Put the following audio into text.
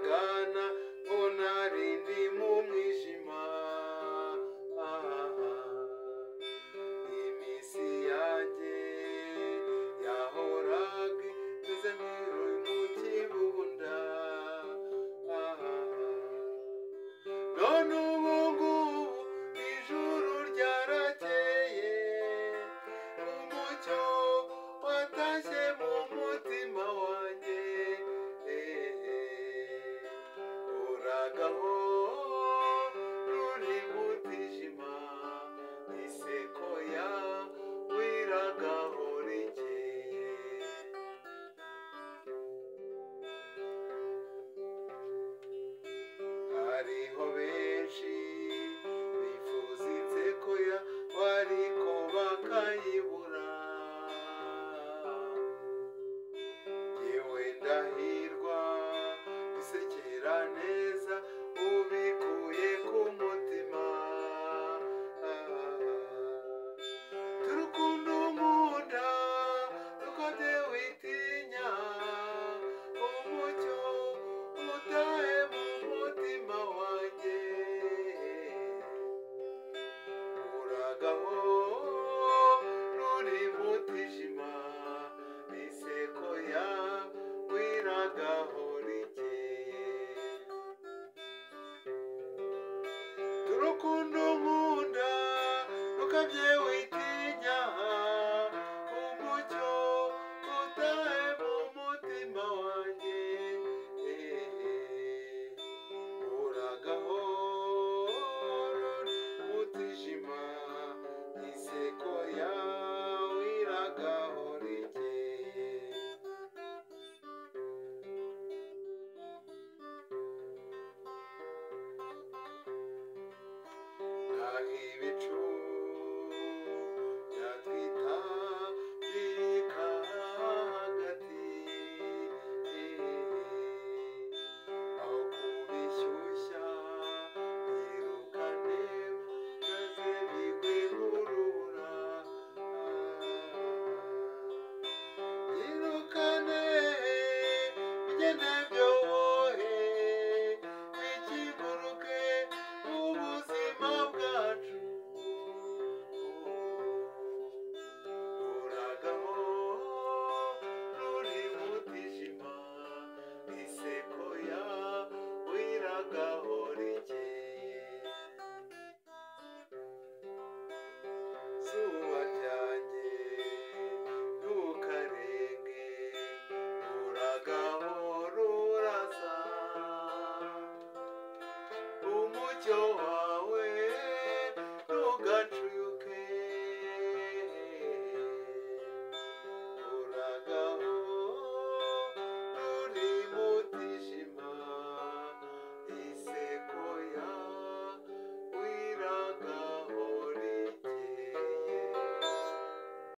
nagana ngo narindi mu mwijima. Iminsi yanjye yahoraga imeze nk'iri mu kibunda. None ubu ngubu ijuru ryarakeye, umucyo watashye mu mutima wanjye. Uragaho ruri mu mwijima, iseko yawe iragaho rikeye. Hariho benshi bifuza inseko yawe ariko bakayibura. Yewe ndahirwa bisekera neza ubikuye ku mutima. Turukundo nkunda rukabye witinya, umucyo utahe mu mutima wanjye. Uragaho ruri mu mwijima, iseko yawe iragaho rikeye. Turukundo nkunda rukabye